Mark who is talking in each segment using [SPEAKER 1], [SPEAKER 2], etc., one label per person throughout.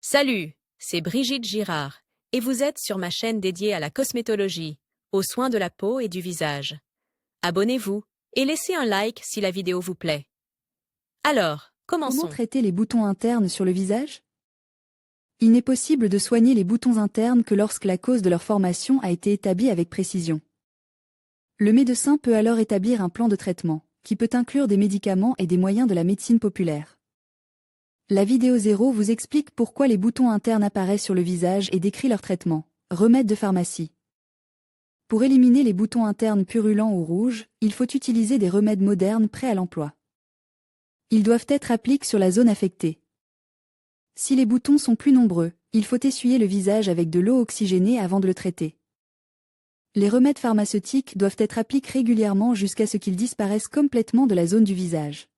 [SPEAKER 1] Salut, c'est Brigitte Girard, et vous êtes sur ma chaîne dédiée à la cosmétologie, aux soins de la peau et du visage. Abonnez-vous et laissez un like si la vidéo vous plaît. Alors,
[SPEAKER 2] Comment
[SPEAKER 1] commençons.
[SPEAKER 2] traiter les boutons internes sur le visage? Il n'est possible de soigner les boutons internes que lorsque la cause de leur formation a été établie avec précision. Le médecin peut alors établir un plan de traitement, qui peut inclure des médicaments et des moyens de la médecine populaire. La vidéo 0 vous explique pourquoi les boutons internes apparaissent sur le visage et décrit leur traitement. Remède de pharmacie. Pour éliminer les boutons internes purulents ou rouges, il faut utiliser des remèdes modernes prêts à l'emploi. Ils doivent être appliqués sur la zone affectée. Si les boutons sont plus nombreux, il faut essuyer le visage avec de l'eau oxygénée avant de le traiter. Les remèdes pharmaceutiques doivent être appliqués régulièrement jusqu'à ce qu'ils disparaissent complètement de la zone du visage.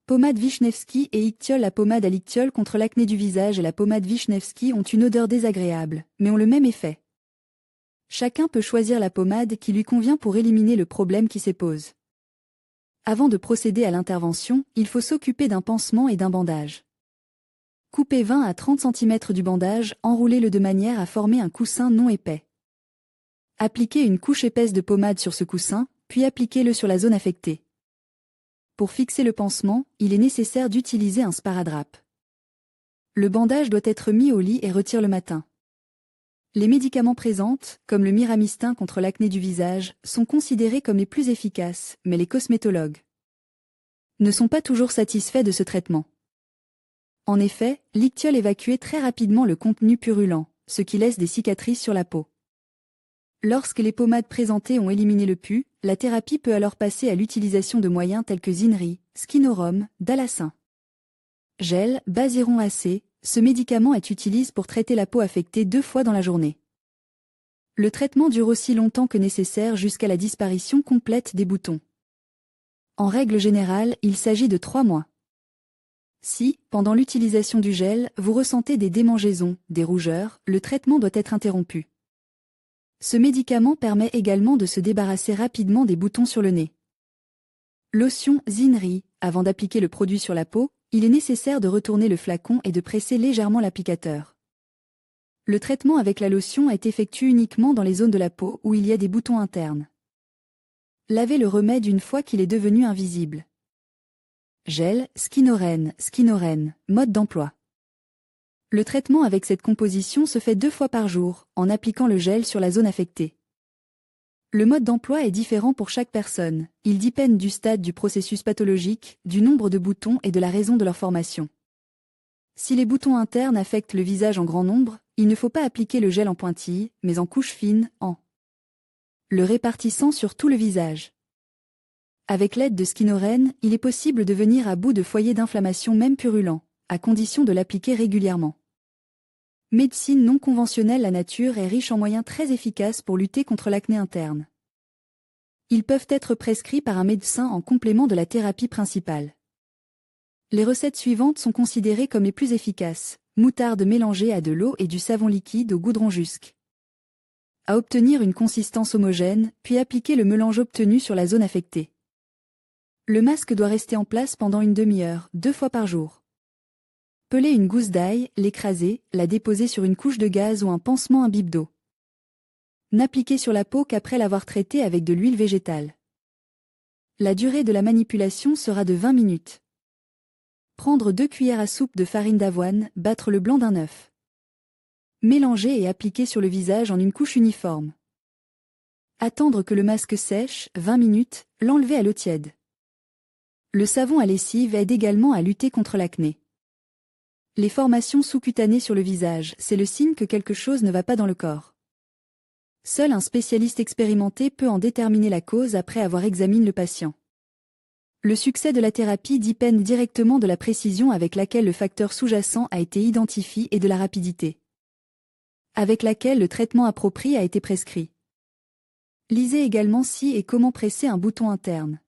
[SPEAKER 2] Pommade Vichnevsky et Ictiol. La pommade à l'Ictiol contre l'acné du visage et la pommade Vichnevsky ont une odeur désagréable, mais ont le même effet. Chacun peut choisir la pommade qui lui convient pour éliminer le problème qui s'y pose. Avant de procéder à l'intervention, il faut s'occuper d'un pansement et d'un bandage. Coupez 20 à 30 cm du bandage, enroulez-le de manière à former un coussin non épais. Appliquez une couche épaisse de pommade sur ce coussin, puis appliquez-le sur la zone affectée. Pour fixer le pansement, il est nécessaire d'utiliser un sparadrap. Le bandage doit être mis au lit et retiré le matin. Les médicaments présents, comme le miramistin contre l'acné du visage, sont considérés comme les plus efficaces, mais les cosmétologues ne sont pas toujours satisfaits de ce traitement. En effet, l'Ictiol évacue très rapidement le contenu purulent, ce qui laisse des cicatrices sur la peau. Lorsque les pommades présentées ont éliminé le pus, la thérapie peut alors passer à l'utilisation de moyens tels que Zinri, Skinorom, Dalacin. Gel, Baziron AC, ce médicament est utilisé pour traiter la peau affectée 2 fois dans la journée. Le traitement dure aussi longtemps que nécessaire jusqu'à la disparition complète des boutons. En règle générale, il s'agit de 3 mois. Si, pendant l'utilisation du gel, vous ressentez des démangeaisons, des rougeurs, le traitement doit être interrompu. Ce médicament permet également de se débarrasser rapidement des boutons sur le nez. Lotion Zinri. Avant d'appliquer le produit sur la peau, il est nécessaire de retourner le flacon et de presser légèrement l'applicateur. Le traitement avec la lotion est effectué uniquement dans les zones de la peau où il y a des boutons internes. Lavez le remède une fois qu'il est devenu invisible. Gel, Skinoren, mode d'emploi. Le traitement avec cette composition se fait 2 fois par jour, en appliquant le gel sur la zone affectée. Le mode d'emploi est différent pour chaque personne, il dépend du stade du processus pathologique, du nombre de boutons et de la raison de leur formation. Si les boutons internes affectent le visage en grand nombre, il ne faut pas appliquer le gel en pointille, mais en couche fine, en le répartissant sur tout le visage. Avec l'aide de Skinoren, il est possible de venir à bout de foyers d'inflammation même purulents, à condition de l'appliquer régulièrement. Médecine non conventionnelle. La nature est riche en moyens très efficaces pour lutter contre l'acné interne. Ils peuvent être prescrits par un médecin en complément de la thérapie principale. Les recettes suivantes sont considérées comme les plus efficaces. Moutarde mélangée à de l'eau et du savon liquide au goudron jusqu'. À obtenir une consistance homogène, puis appliquer le mélange obtenu sur la zone affectée. Le masque doit rester en place pendant une demi-heure, 2 fois par jour. Peler une gousse d'ail, l'écraser, la déposer sur une couche de gaz ou un pansement imbibe d'eau. N'appliquer sur la peau qu'après l'avoir traitée avec de l'huile végétale. La durée de la manipulation sera de 20 minutes. Prendre 2 cuillères à soupe de farine d'avoine, battre le blanc d'un œuf. Mélanger et appliquer sur le visage en une couche uniforme. Attendre que le masque sèche, 20 minutes, l'enlever à l'eau tiède. Le savon à lessive aide également à lutter contre l'acné. Les formations sous-cutanées sur le visage, c'est le signe que quelque chose ne va pas dans le corps. Seul un spécialiste expérimenté peut en déterminer la cause après avoir examiné le patient. Le succès de la thérapie dépend directement de la précision avec laquelle le facteur sous-jacent a été identifié et de la rapidité avec laquelle le traitement approprié a été prescrit. Lisez également si et comment presser un bouton interne.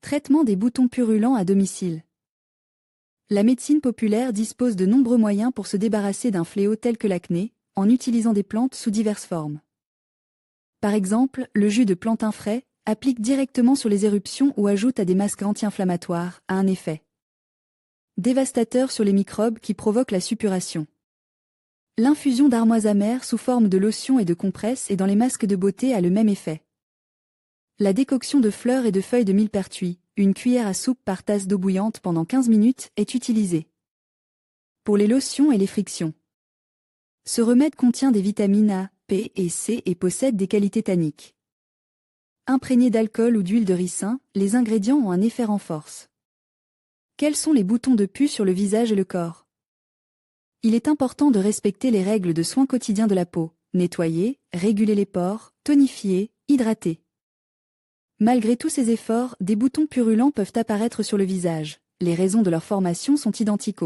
[SPEAKER 2] Traitement des boutons purulents à domicile. La médecine populaire dispose de nombreux moyens pour se débarrasser d'un fléau tel que l'acné, en utilisant des plantes sous diverses formes. Par exemple, le jus de plantain frais, applique directement sur les éruptions ou ajoute à des masques anti-inflammatoires, a un effet dévastateur sur les microbes qui provoquent la suppuration. L'infusion d'armoise amère sous forme de lotion et de compresse et dans les masques de beauté a le même effet. La décoction de fleurs et de feuilles de millepertuis, une cuillère à soupe par tasse d'eau bouillante pendant 15 minutes, est utilisée. Pour les lotions et les frictions. Ce remède contient des vitamines A, P et C et possède des qualités tanniques. Imprégnés d'alcool ou d'huile de ricin, les ingrédients ont un effet renforce. Quels sont les boutons de pus sur le visage et le corps? Il est important de respecter les règles de soins quotidiens de la peau, nettoyer, réguler les pores, tonifier, hydrater. Malgré tous ces efforts, des boutons purulents peuvent apparaître sur le visage. Les raisons de leur formation sont identiques.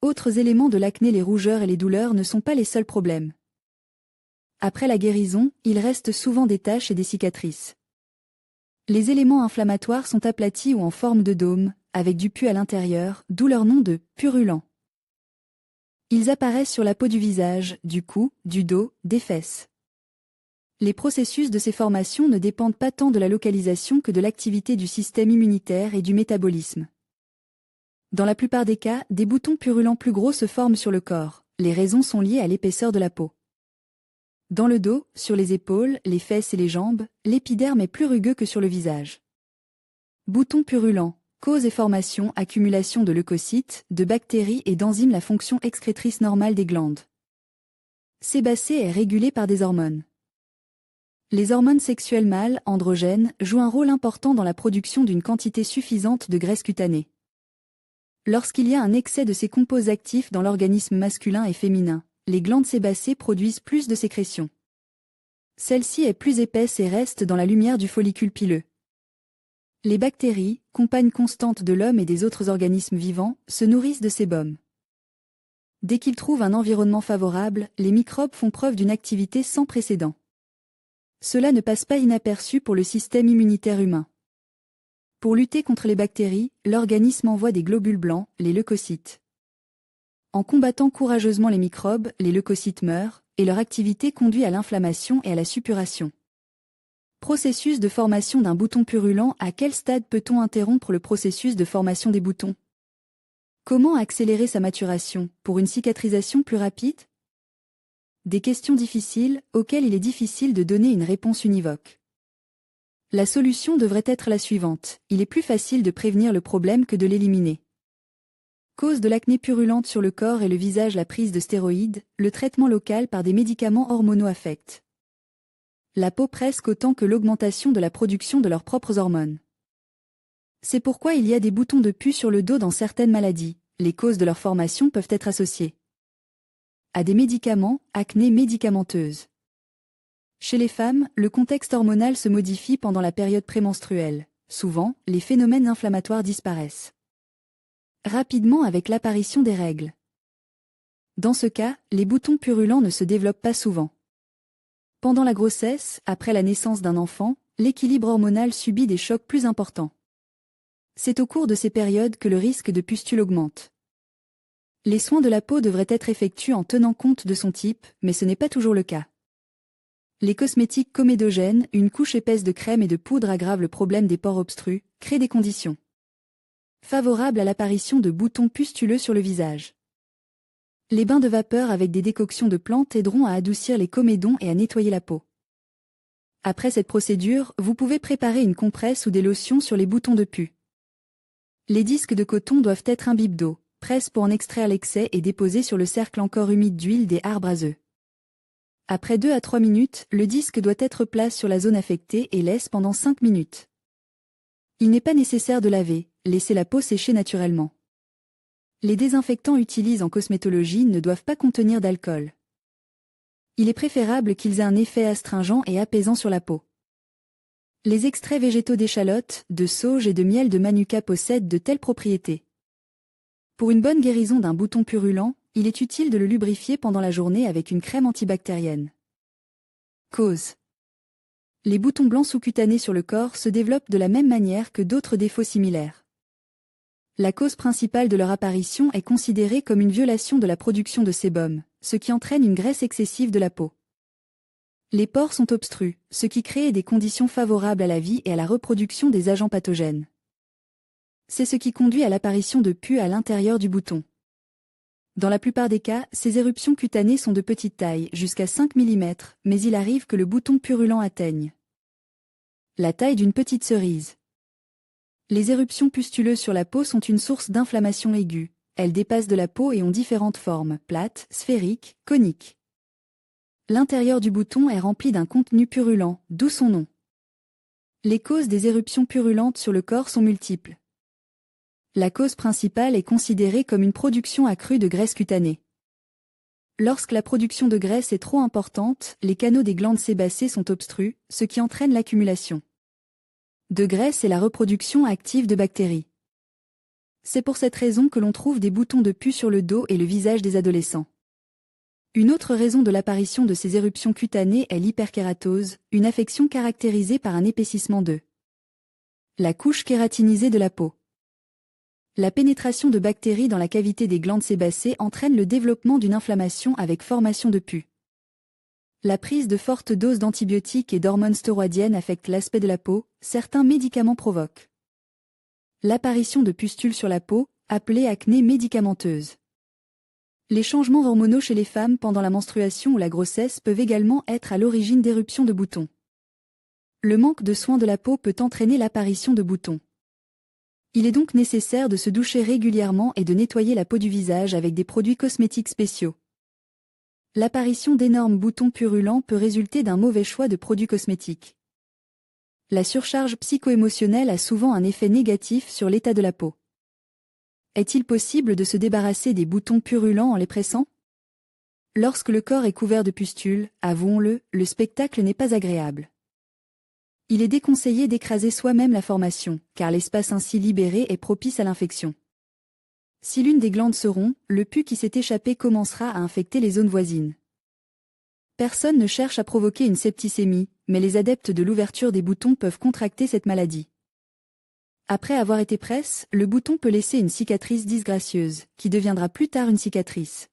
[SPEAKER 2] Autres éléments de l'acné, les rougeurs et les douleurs ne sont pas les seuls problèmes. Après la guérison, il reste souvent des taches et des cicatrices. Les éléments inflammatoires sont aplatis ou en forme de dôme, avec du pus à l'intérieur, d'où leur nom de purulent. Ils apparaissent sur la peau du visage, du cou, du dos, des fesses. Les processus de ces formations ne dépendent pas tant de la localisation que de l'activité du système immunitaire et du métabolisme. Dans la plupart des cas, des boutons purulents plus gros se forment sur le corps. Les raisons sont liées à l'épaisseur de la peau. Dans le dos, sur les épaules, les fesses et les jambes, l'épiderme est plus rugueux que sur le visage. Boutons purulents. Cause et formation, accumulation de leucocytes, de bactéries et d'enzymes, la fonction excrétrice normale des glandes. Sébacée est régulée par des hormones. Les hormones sexuelles mâles, androgènes, jouent un rôle important dans la production d'une quantité suffisante de graisse cutanée. Lorsqu'il y a un excès de ces composés actifs dans l'organisme masculin et féminin, les glandes sébacées produisent plus de sécrétions. Celle-ci est plus épaisse et reste dans la lumière du follicule pileux. Les bactéries, compagnes constantes de l'homme et des autres organismes vivants, se nourrissent de sébum. Dès qu'ils trouvent un environnement favorable, les microbes font preuve d'une activité sans précédent. Cela ne passe pas inaperçu pour le système immunitaire humain. Pour lutter contre les bactéries, l'organisme envoie des globules blancs, les leucocytes. En combattant courageusement les microbes, les leucocytes meurent, et leur activité conduit à l'inflammation et à la suppuration. Processus de formation d'un bouton purulent. À quel stade peut-on interrompre le processus de formation des boutons? Comment accélérer sa maturation, pour une cicatrisation plus rapide? Des questions difficiles, auxquelles il est difficile de donner une réponse univoque. La solution devrait être la suivante: il est plus facile de prévenir le problème que de l'éliminer. Cause de l'acné purulente sur le corps et le visage: la prise de stéroïdes, le traitement local par des médicaments hormonaux affectent la peau presque autant que l'augmentation de la production de leurs propres hormones. C'est pourquoi il y a des boutons de pus sur le dos dans certaines maladies. Les causes de leur formation peuvent être associées à des médicaments, acné médicamenteuse. Chez les femmes, le contexte hormonal se modifie pendant la période prémenstruelle. Souvent, les phénomènes inflammatoires disparaissent rapidement avec l'apparition des règles. Dans ce cas, les boutons purulents ne se développent pas souvent. Pendant la grossesse, après la naissance d'un enfant, l'équilibre hormonal subit des chocs plus importants. C'est au cours de ces périodes que le risque de pustule augmente. Les soins de la peau devraient être effectués en tenant compte de son type, mais ce n'est pas toujours le cas. Les cosmétiques comédogènes, une couche épaisse de crème et de poudre aggravent le problème des pores obstrus, créent des conditions favorables à l'apparition de boutons pustuleux sur le visage. Les bains de vapeur avec des décoctions de plantes aideront à adoucir les comédons et à nettoyer la peau. Après cette procédure, vous pouvez préparer une compresse ou des lotions sur les boutons de pus. Les disques de coton doivent être imbibés d'eau, presse pour en extraire l'excès et déposer sur le cercle encore humide d'huile des arbres à œufs. Après 2 à 3 minutes, le disque doit être placé sur la zone affectée et laisse pendant 5 minutes. Il n'est pas nécessaire de laver, laissez la peau sécher naturellement. Les désinfectants utilisés en cosmétologie ne doivent pas contenir d'alcool. Il est préférable qu'ils aient un effet astringent et apaisant sur la peau. Les extraits végétaux d'échalote, de sauge et de miel de manuka possèdent de telles propriétés. Pour une bonne guérison d'un bouton purulent, il est utile de le lubrifier pendant la journée avec une crème antibactérienne. Cause. Les boutons blancs sous-cutanés sur le corps se développent de la même manière que d'autres défauts similaires. La cause principale de leur apparition est considérée comme une violation de la production de sébum, ce qui entraîne une graisse excessive de la peau. Les pores sont obstrus, ce qui crée des conditions favorables à la vie et à la reproduction des agents pathogènes. C'est ce qui conduit à l'apparition de pus à l'intérieur du bouton. Dans la plupart des cas, ces éruptions cutanées sont de petite taille, jusqu'à 5 mm, mais il arrive que le bouton purulent atteigne la taille d'une petite cerise. Les éruptions pustuleuses sur la peau sont une source d'inflammation aiguë. Elles dépassent de la peau et ont différentes formes, plates, sphériques, coniques. L'intérieur du bouton est rempli d'un contenu purulent, d'où son nom. Les causes des éruptions purulentes sur le corps sont multiples. La cause principale est considérée comme une production accrue de graisse cutanée. Lorsque la production de graisse est trop importante, les canaux des glandes sébacées sont obstrués, ce qui entraîne l'accumulation de graisse et la reproduction active de bactéries. C'est pour cette raison que l'on trouve des boutons de pus sur le dos et le visage des adolescents. Une autre raison de l'apparition de ces éruptions cutanées est l'hyperkératose, une affection caractérisée par un épaississement de la couche kératinisée de la peau. La pénétration de bactéries dans la cavité des glandes sébacées entraîne le développement d'une inflammation avec formation de pus. La prise de fortes doses d'antibiotiques et d'hormones stéroïdiennes affecte l'aspect de la peau, certains médicaments provoquent l'apparition de pustules sur la peau, appelée acné médicamenteuse. Les changements hormonaux chez les femmes pendant la menstruation ou la grossesse peuvent également être à l'origine d'éruptions de boutons. Le manque de soins de la peau peut entraîner l'apparition de boutons. Il est donc nécessaire de se doucher régulièrement et de nettoyer la peau du visage avec des produits cosmétiques spéciaux. L'apparition d'énormes boutons purulents peut résulter d'un mauvais choix de produits cosmétiques. La surcharge psycho-émotionnelle a souvent un effet négatif sur l'état de la peau. Est-il possible de se débarrasser des boutons purulents en les pressant? Lorsque le corps est couvert de pustules, avouons-le, le spectacle n'est pas agréable. Il est déconseillé d'écraser soi-même la formation, car l'espace ainsi libéré est propice à l'infection. Si l'une des glandes se rompt, le pus qui s'est échappé commencera à infecter les zones voisines. Personne ne cherche à provoquer une septicémie, mais les adeptes de l'ouverture des boutons peuvent contracter cette maladie. Après avoir été presse, le bouton peut laisser une cicatrice disgracieuse, qui deviendra plus tard une cicatrice.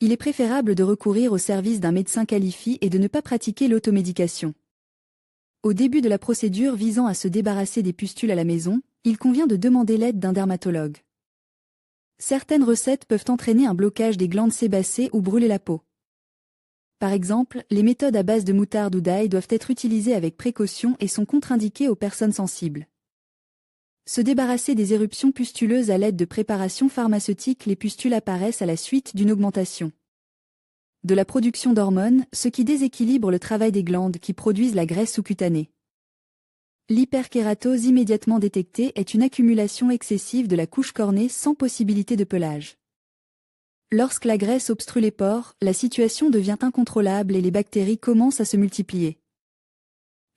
[SPEAKER 2] Il est préférable de recourir au service d'un médecin qualifié et de ne pas pratiquer l'automédication. Au début de la procédure visant à se débarrasser des pustules à la maison, il convient de demander l'aide d'un dermatologue. Certaines recettes peuvent entraîner un blocage des glandes sébacées ou brûler la peau. Par exemple, les méthodes à base de moutarde ou d'ail doivent être utilisées avec précaution et sont contre-indiquées aux personnes sensibles. Se débarrasser des éruptions pustuleuses à l'aide de préparations pharmaceutiques. Les pustules apparaissent à la suite d'une augmentation de la production d'hormones, ce qui déséquilibre le travail des glandes qui produisent la graisse sous-cutanée. L'hyperkératose immédiatement détectée est une accumulation excessive de la couche cornée sans possibilité de pelage. Lorsque la graisse obstrue les pores, la situation devient incontrôlable et les bactéries commencent à se multiplier.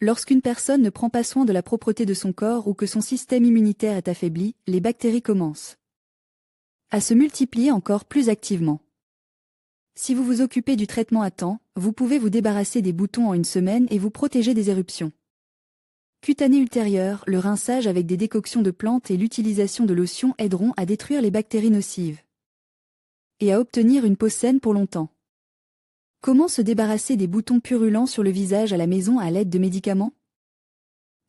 [SPEAKER 2] Lorsqu'une personne ne prend pas soin de la propreté de son corps ou que son système immunitaire est affaibli, les bactéries commencent à se multiplier encore plus activement. Si vous vous occupez du traitement à temps, vous pouvez vous débarrasser des boutons en une semaine et vous protéger des éruptions cutanées ultérieures. Le rinçage avec des décoctions de plantes et l'utilisation de lotions aideront à détruire les bactéries nocives et à obtenir une peau saine pour longtemps. Comment se débarrasser des boutons purulents sur le visage à la maison à l'aide de médicaments?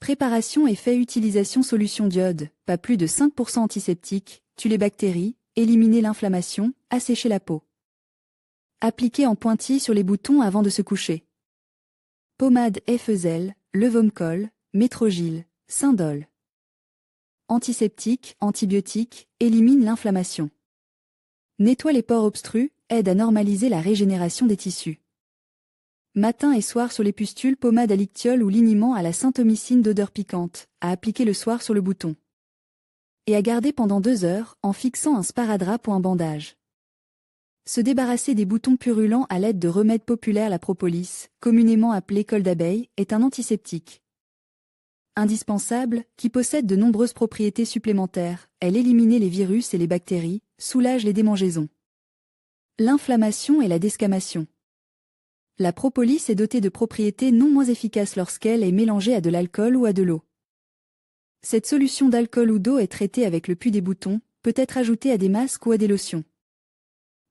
[SPEAKER 2] Préparation et fait utilisation solution d'iode, pas plus de 5% antiseptique, tue les bactéries, éliminer l'inflammation, assécher la peau. Appliquer en pointille sur les boutons avant de se coucher. Pommade Effezel, Levomcol, Métrogil, Syndol. Antiseptique, antibiotique, élimine l'inflammation. Nettoie les pores obstrus, aide à normaliser la régénération des tissus. Matin et soir sur les pustules, pommade à l'ictiol ou liniment à la syntомycine d'odeur piquante, à appliquer le soir sur le bouton. Et à garder pendant 2 heures, en fixant un sparadrap ou un bandage. Se débarrasser des boutons purulents à l'aide de remèdes populaires. La propolis, communément appelée colle d'abeille, est un antiseptique indispensable, qui possède de nombreuses propriétés supplémentaires. Elle élimine les virus et les bactéries, soulage les démangeaisons, l'inflammation et la desquamation. La propolis est dotée de propriétés non moins efficaces lorsqu'elle est mélangée à de l'alcool ou à de l'eau. Cette solution d'alcool ou d'eau est traitée avec le pus des boutons, peut être ajoutée à des masques ou à des lotions.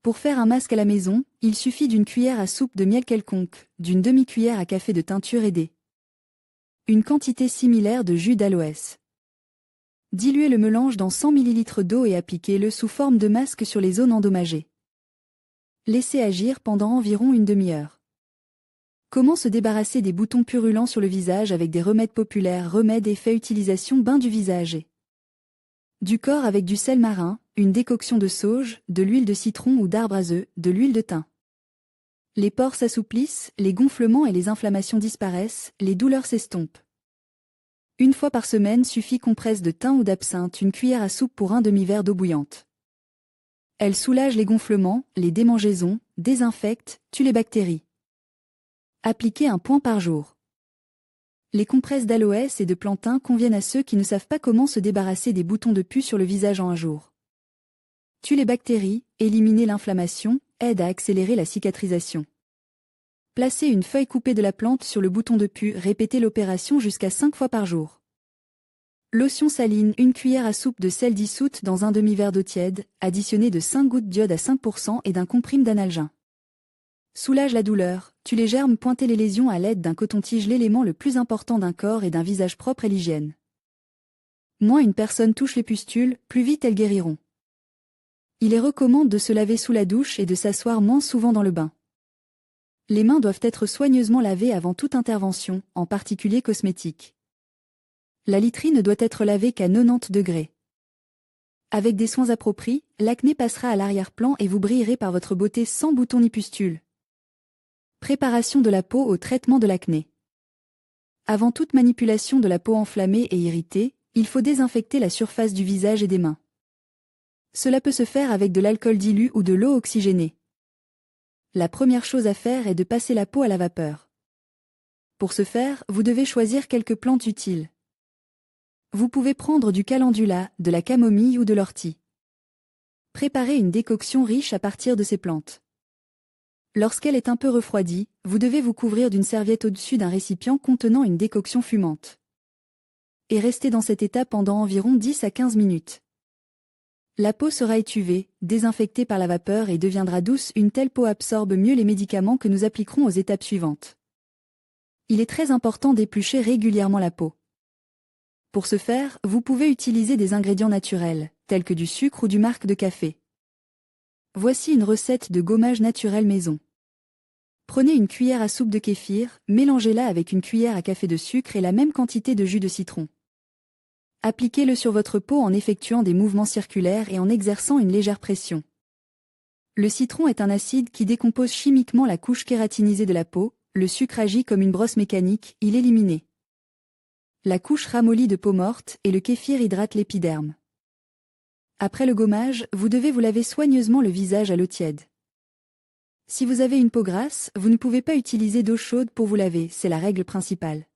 [SPEAKER 2] Pour faire un masque à la maison, il suffit d'une cuillère à soupe de miel quelconque, d'une demi-cuillère à café de teinture et une quantité similaire de jus d'aloès. Diluez le mélange dans 100 ml d'eau et appliquez-le sous forme de masque sur les zones endommagées. Laissez agir pendant environ une demi-heure. Comment se débarrasser des boutons purulents sur le visage avec des remèdes populaires? Remèdes et faits. Utilisation: bain du visage et du corps avec du sel marin, une décoction de sauge, de l'huile de citron ou d'arbre à œufs, de l'huile de thym. Les pores s'assouplissent, les gonflements et les inflammations disparaissent, les douleurs s'estompent. Une fois par semaine suffit. Compresse de thym ou d'absinthe, une cuillère à soupe pour un demi-verre d'eau bouillante. Elle soulage les gonflements, les démangeaisons, désinfecte, tue les bactéries. Appliquez un point par jour. Les compresses d'aloès et de plantain conviennent à ceux qui ne savent pas comment se débarrasser des boutons de pus sur le visage en un jour. Tue les bactéries, éliminer l'inflammation, aide à accélérer la cicatrisation. Placez une feuille coupée de la plante sur le bouton de pus, répétez l'opération jusqu'à 5 fois par jour. Lotion saline, une cuillère à soupe de sel dissoute dans un demi-verre d'eau tiède, additionnée de 5 gouttes d'iode à 5% et d'un comprime d'analgin. Soulage la douleur, tue les germes. Pointez les lésions à l'aide d'un coton-tige. L'élément le plus important d'un corps et d'un visage propre est l'hygiène. Moins une personne touche les pustules, plus vite elles guériront. Il est recommandé de se laver sous la douche et de s'asseoir moins souvent dans le bain. Les mains doivent être soigneusement lavées avant toute intervention, en particulier cosmétique. La literie ne doit être lavée qu'à 90 degrés. Avec des soins appropriés, l'acné passera à l'arrière-plan et vous brillerez par votre beauté sans boutons ni pustules. Préparation de la peau au traitement de l'acné. Avant toute manipulation de la peau enflammée et irritée, il faut désinfecter la surface du visage et des mains. Cela peut se faire avec de l'alcool dilu ou de l'eau oxygénée. La première chose à faire est de passer la peau à la vapeur. Pour ce faire, vous devez choisir quelques plantes utiles. Vous pouvez prendre du calendula, de la camomille ou de l'ortie. Préparez une décoction riche à partir de ces plantes. Lorsqu'elle est un peu refroidie, vous devez vous couvrir d'une serviette au-dessus d'un récipient contenant une décoction fumante. Et rester dans cet état pendant environ 10 à 15 minutes. La peau sera étuvée, désinfectée par la vapeur et deviendra douce. Une telle peau absorbe mieux les médicaments que nous appliquerons aux étapes suivantes. Il est très important d'éplucher régulièrement la peau. Pour ce faire, vous pouvez utiliser des ingrédients naturels, tels que du sucre ou du marc de café. Voici une recette de gommage naturel maison. Prenez une cuillère à soupe de kéfir, mélangez-la avec une cuillère à café de sucre et la même quantité de jus de citron. Appliquez-le sur votre peau en effectuant des mouvements circulaires et en exerçant une légère pression. Le citron est un acide qui décompose chimiquement la couche kératinisée de la peau, le sucre agit comme une brosse mécanique, il élimine la couche ramollie de peau morte et le kéfir hydrate l'épiderme. Après le gommage, vous devez vous laver soigneusement le visage à l'eau tiède. Si vous avez une peau grasse, vous ne pouvez pas utiliser d'eau chaude pour vous laver, c'est la règle principale.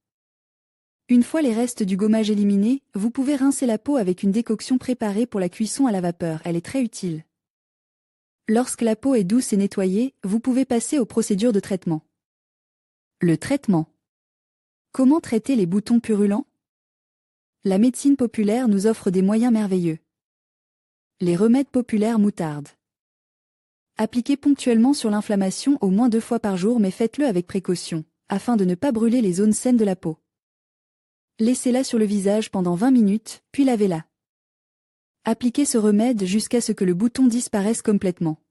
[SPEAKER 2] Une fois les restes du gommage éliminés, vous pouvez rincer la peau avec une décoction préparée pour la cuisson à la vapeur, elle est très utile. Lorsque la peau est douce et nettoyée, vous pouvez passer aux procédures de traitement. Le traitement. Comment traiter les boutons purulents? La médecine populaire nous offre des moyens merveilleux. Les remèdes populaires moutarde. Appliquez ponctuellement sur l'inflammation au moins 2 fois par jour mais faites-le avec précaution, afin de ne pas brûler les zones saines de la peau. Laissez-la sur le visage pendant 20 minutes, puis lavez-la. Appliquez ce remède jusqu'à ce que le bouton disparaisse complètement.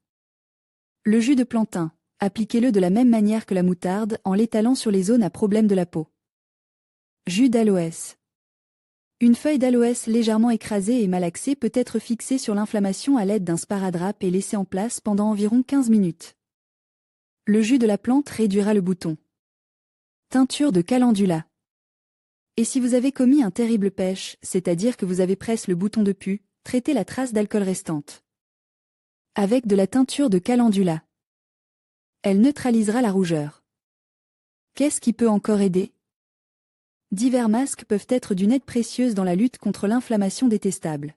[SPEAKER 2] Le jus de plantain. Appliquez-le de la même manière que la moutarde en l'étalant sur les zones à problème de la peau. Jus d'aloès. Une feuille d'aloès légèrement écrasée et malaxée peut être fixée sur l'inflammation à l'aide d'un sparadrap et laissée en place pendant environ 15 minutes. Le jus de la plante réduira le bouton. Teinture de calendula. Et si vous avez commis un terrible pêche, c'est-à-dire que vous avez pressé le bouton de pus, traitez la trace d'alcool restante. Avec de la teinture de calendula. Elle neutralisera la rougeur. Qu'est-ce qui peut encore aider? Divers masques peuvent être d'une aide précieuse dans la lutte contre l'inflammation détestable.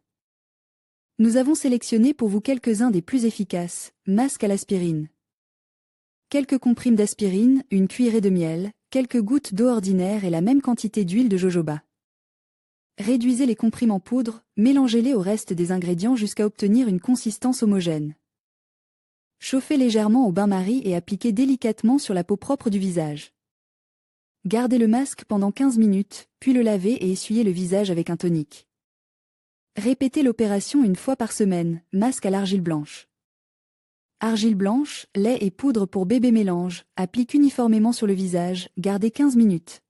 [SPEAKER 2] Nous avons sélectionné pour vous quelques-uns des plus efficaces, masques à l'aspirine. Quelques comprimes d'aspirine, une cuillerée de miel, quelques gouttes d'eau ordinaire et la même quantité d'huile de jojoba. Réduisez les comprimes en poudre, mélangez-les au reste des ingrédients jusqu'à obtenir une consistance homogène. Chauffez légèrement au bain-marie et appliquez délicatement sur la peau propre du visage. Gardez le masque pendant 15 minutes, puis le lavez et essuyez le visage avec un tonique. Répétez l'opération une fois par semaine, masque à l'argile blanche. Argile blanche, lait et poudre pour bébé mélange, applique uniformément sur le visage, gardez 15 minutes.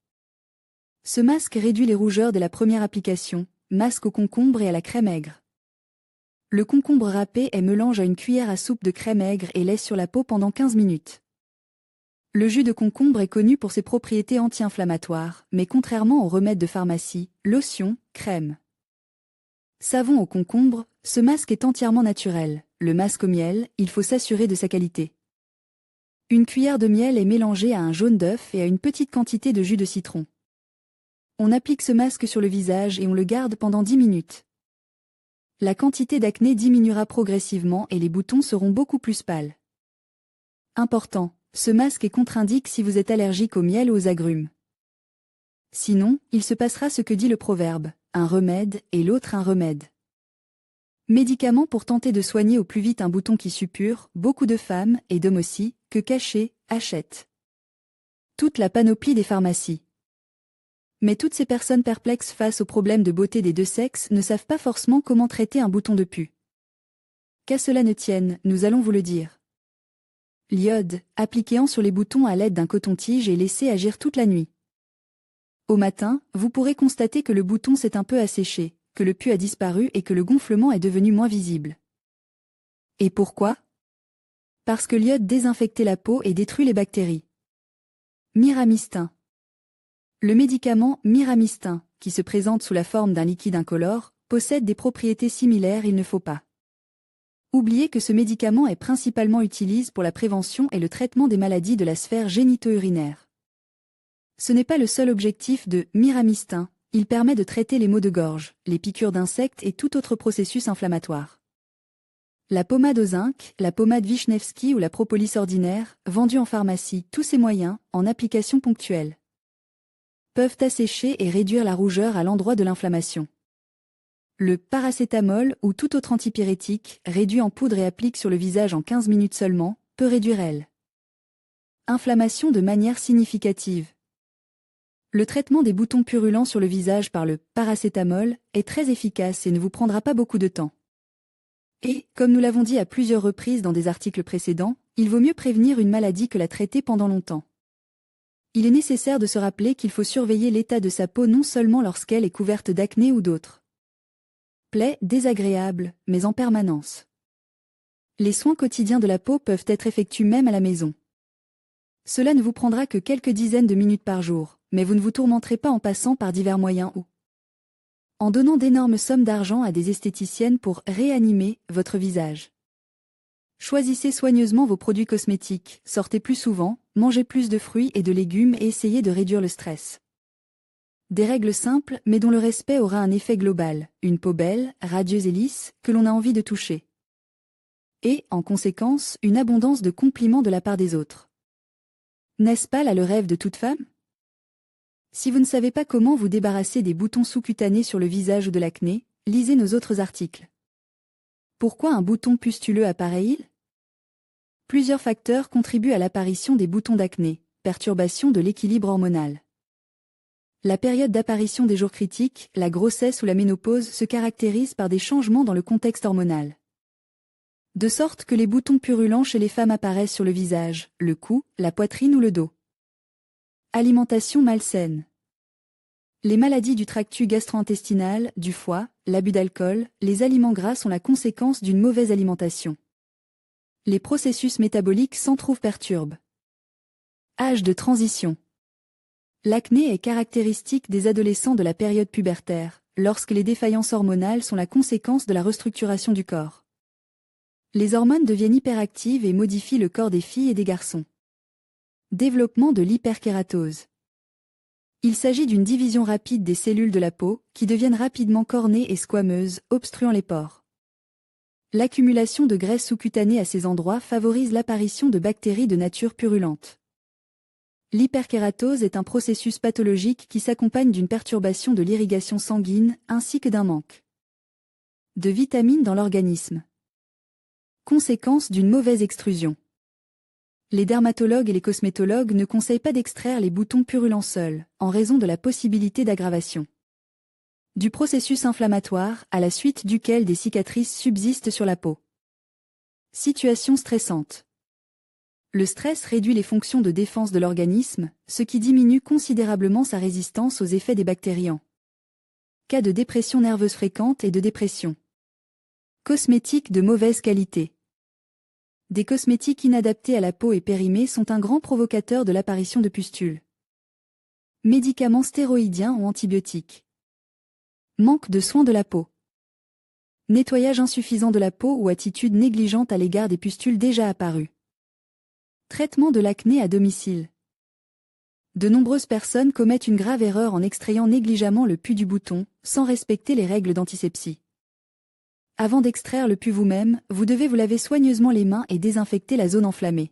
[SPEAKER 2] Ce masque réduit les rougeurs dès la première application, masque au concombre et à la crème aigre. Le concombre râpé est mélange à une cuillère à soupe de crème aigre et laisse sur la peau pendant 15 minutes. Le jus de concombre est connu pour ses propriétés anti-inflammatoires, mais contrairement aux remèdes de pharmacie, lotion, crème, savon au concombre, ce masque est entièrement naturel. Le masque au miel, il faut s'assurer de sa qualité. Une cuillère de miel est mélangée à un jaune d'œuf et à une petite quantité de jus de citron. On applique ce masque sur le visage et on le garde pendant 10 minutes. La quantité d'acné diminuera progressivement et les boutons seront beaucoup plus pâles. Important, ce masque est contre-indiqué si vous êtes allergique au miel ou aux agrumes. Sinon, il se passera ce que dit le proverbe, un remède et l'autre un remède. Médicaments pour tenter de soigner au plus vite un bouton qui suppure, beaucoup de femmes, et d'hommes aussi, que cachés, achètent toute la panoplie des pharmacies. Mais toutes ces personnes perplexes face aux problèmes de beauté des deux sexes ne savent pas forcément comment traiter un bouton de pus. Qu'à cela ne tienne, nous allons vous le dire. L'iode, appliquez-en sur les boutons à l'aide d'un coton-tige et laissez agir toute la nuit. Au matin, vous pourrez constater que le bouton s'est un peu asséché, que le pus a disparu et que le gonflement est devenu moins visible. Et pourquoi? Parce que l'iode désinfecte la peau et détruit les bactéries. Miramistin. Le médicament Miramistin, qui se présente sous la forme d'un liquide incolore, possède des propriétés similaires, il ne faut pas oublier que ce médicament est principalement utilisé pour la prévention et le traitement des maladies de la sphère génito-urinaire. Ce n'est pas le seul objectif de Miramistin, il permet de traiter les maux de gorge, les piqûres d'insectes et tout autre processus inflammatoire. La pommade au zinc, la pommade Vishnevsky ou la propolis ordinaire, vendue en pharmacie, tous ces moyens, en application ponctuelle, peuvent assécher et réduire la rougeur à l'endroit de l'inflammation. Le paracétamol ou tout autre antipyrétique, réduit en poudre et applique sur le visage en 15 minutes seulement, peut réduire l'inflammation de manière significative. Le traitement des boutons purulents sur le visage par le paracétamol est très efficace et ne vous prendra pas beaucoup de temps. Et, comme nous l'avons dit à plusieurs reprises dans des articles précédents, il vaut mieux prévenir une maladie que la traiter pendant longtemps. Il est nécessaire de se rappeler qu'il faut surveiller l'état de sa peau non seulement lorsqu'elle est couverte d'acné ou d'autres plaies désagréables, mais en permanence. Les soins quotidiens de la peau peuvent être effectués même à la maison. Cela ne vous prendra que quelques dizaines de minutes par jour, mais vous ne vous tourmenterez pas en passant par divers moyens ou en donnant d'énormes sommes d'argent à des esthéticiennes pour réanimer votre visage. Choisissez soigneusement vos produits cosmétiques, sortez plus souvent, mangez plus de fruits et de légumes et essayez de réduire le stress. Des règles simples mais dont le respect aura un effet global, une peau belle, radieuse et lisse, que l'on a envie de toucher. Et, en conséquence, une abondance de compliments de la part des autres. N'est-ce pas là le rêve de toute femme? Si vous ne savez pas comment vous débarrasser des boutons sous-cutanés sur le visage ou de l'acné, lisez nos autres articles. Pourquoi un bouton pustuleux apparaît-il? Plusieurs facteurs contribuent à l'apparition des boutons d'acné, perturbation de l'équilibre hormonal. La période d'apparition des jours critiques, la grossesse ou la ménopause se caractérise par des changements dans le contexte hormonal. De sorte que les boutons purulents chez les femmes apparaissent sur le visage, le cou, la poitrine ou le dos. Alimentation malsaine. Les maladies du tractus gastro-intestinal, du foie, l'abus d'alcool, les aliments gras sont la conséquence d'une mauvaise alimentation. Les processus métaboliques s'en trouvent perturbés. Âge de transition. L'acné est caractéristique des adolescents de la période pubertaire, lorsque les défaillances hormonales sont la conséquence de la restructuration du corps. Les hormones deviennent hyperactives et modifient le corps des filles et des garçons. Développement de l'hyperkératose. Il s'agit d'une division rapide des cellules de la peau, qui deviennent rapidement cornées et squameuses, obstruant les pores. L'accumulation de graisse sous-cutanée à ces endroits favorise l'apparition de bactéries de nature purulente. L'hyperkératose est un processus pathologique qui s'accompagne d'une perturbation de l'irrigation sanguine ainsi que d'un manque de vitamines dans l'organisme. Conséquence d'une mauvaise extrusion. Les dermatologues et les cosmétologues ne conseillent pas d'extraire les boutons purulents seuls, en raison de la possibilité d'aggravation Du processus inflammatoire, à la suite duquel des cicatrices subsistent sur la peau. Situation stressante. Le stress réduit les fonctions de défense de l'organisme, ce qui diminue considérablement sa résistance aux effets des bactéries. Cas de dépression nerveuse fréquente et de dépression. Cosmétiques de mauvaise qualité. Des cosmétiques inadaptés à la peau et périmés sont un grand provocateur de l'apparition de pustules. Médicaments stéroïdiens ou antibiotiques. Manque de soins de la peau. Nettoyage insuffisant de la peau ou attitude négligente à l'égard des pustules déjà apparues. Traitement de l'acné à domicile. De nombreuses personnes commettent une grave erreur en extrayant négligemment le pus du bouton, sans respecter les règles d'antisepsie. Avant d'extraire le pus vous-même, vous devez vous laver soigneusement les mains et désinfecter la zone enflammée.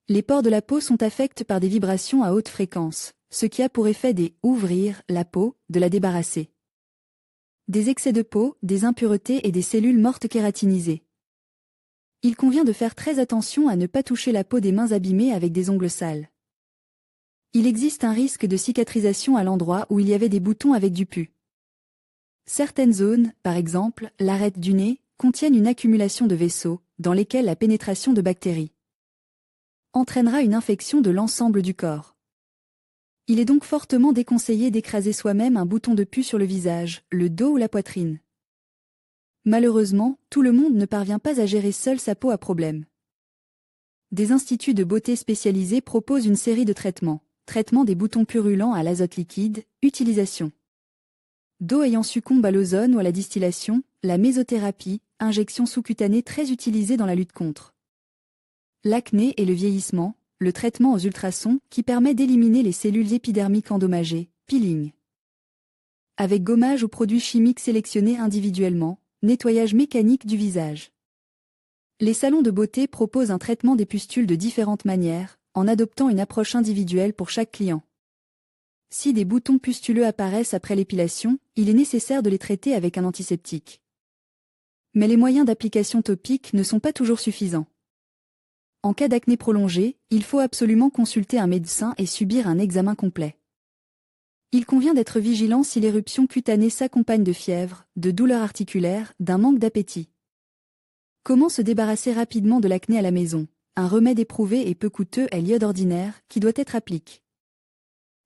[SPEAKER 2] Les pores de la peau sont affectés par des vibrations à haute fréquence, ce qui a pour effet d'ouvrir la peau, de la débarrasser. Des excès de peau, des impuretés et des cellules mortes kératinisées. Il convient de faire très attention à ne pas toucher la peau des mains abîmées avec des ongles sales. Il existe un risque de cicatrisation à l'endroit où il y avait des boutons avec du pus. Certaines zones, par exemple, l'arête du nez, contiennent une accumulation de vaisseaux, dans lesquels la pénétration de bactéries entraînera une infection de l'ensemble du corps. Il est donc fortement déconseillé d'écraser soi-même un bouton de pus sur le visage, le dos ou la poitrine. Malheureusement, tout le monde ne parvient pas à gérer seul sa peau à problème. Des instituts de beauté spécialisés proposent une série de traitements. Traitement des boutons purulents à l'azote liquide, utilisation d'eau ayant succombe à l'ozone ou à la distillation, la mésothérapie, injection sous-cutanée très utilisée dans la lutte contre l'acné et le vieillissement, le traitement aux ultrasons qui permet d'éliminer les cellules épidermiques endommagées, peeling. Avec gommage ou produits chimiques sélectionnés individuellement, nettoyage mécanique du visage. Les salons de beauté proposent un traitement des pustules de différentes manières, en adoptant une approche individuelle pour chaque client. Si des boutons pustuleux apparaissent après l'épilation, il est nécessaire de les traiter avec un antiseptique. Mais les moyens d'application topique ne sont pas toujours suffisants. En cas d'acné prolongée, il faut absolument consulter un médecin et subir un examen complet. Il convient d'être vigilant si l'éruption cutanée s'accompagne de fièvre, de douleurs articulaires, d'un manque d'appétit. Comment se débarrasser rapidement de l'acné à la maison? Un remède éprouvé et peu coûteux est l'iode ordinaire, qui doit être appliqué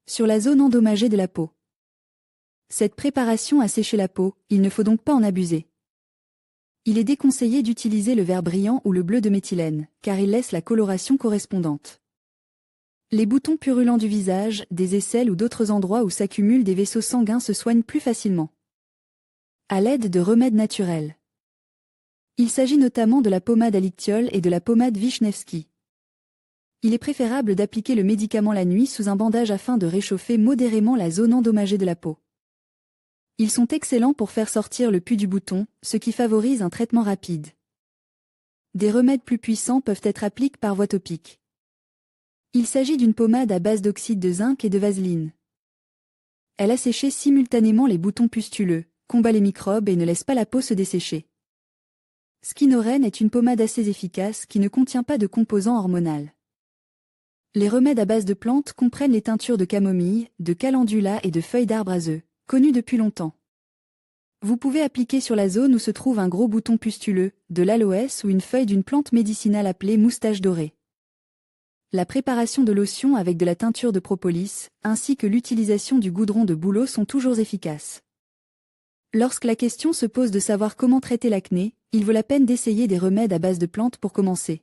[SPEAKER 2] sur la zone endommagée de la peau. Cette préparation a séché la peau, il ne faut donc pas en abuser. Il est déconseillé d'utiliser le vert brillant ou le bleu de méthylène, car il laisse la coloration correspondante. Les boutons purulents du visage, des aisselles ou d'autres endroits où s'accumulent des vaisseaux sanguins se soignent plus facilement à l'aide de remèdes naturels. Il s'agit notamment de la pommade à l'ictiol et de la pommade Vishnevsky. Il est préférable d'appliquer le médicament la nuit sous un bandage afin de réchauffer modérément la zone endommagée de la peau. Ils sont excellents pour faire sortir le pus du bouton, ce qui favorise un traitement rapide. Des remèdes plus puissants peuvent être appliqués par voie topique. Il s'agit d'une pommade à base d'oxyde de zinc et de vaseline. Elle asséche simultanément les boutons pustuleux, combat les microbes et ne laisse pas la peau se dessécher. Skinoren est une pommade assez efficace qui ne contient pas de composants hormonaux. Les remèdes à base de plantes comprennent les teintures de camomille, de calendula et de feuilles d'arbre à œufs, connues depuis longtemps. Vous pouvez appliquer sur la zone où se trouve un gros bouton pustuleux, de l'aloès ou une feuille d'une plante médicinale appelée moustache dorée. La préparation de lotion avec de la teinture de propolis, ainsi que l'utilisation du goudron de bouleau sont toujours efficaces. Lorsque la question se pose de savoir comment traiter l'acné, il vaut la peine d'essayer des remèdes à base de plantes pour commencer.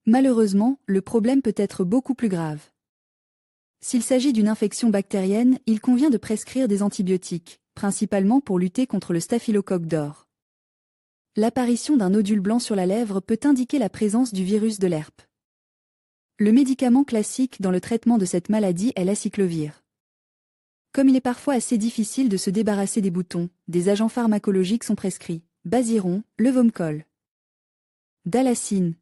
[SPEAKER 2] Malheureusement, le problème peut être beaucoup plus grave. S'il s'agit d'une infection bactérienne, il convient de prescrire des antibiotiques, principalement pour lutter contre le staphylocoque d'or. L'apparition d'un nodule blanc sur la lèvre peut indiquer la présence du virus de l'herpes. Le médicament classique dans le traitement de cette maladie est l'acyclovir. Comme il est parfois assez difficile de se débarrasser des boutons, des agents pharmacologiques sont prescrits: Basiron, Levomcol, Dalacine,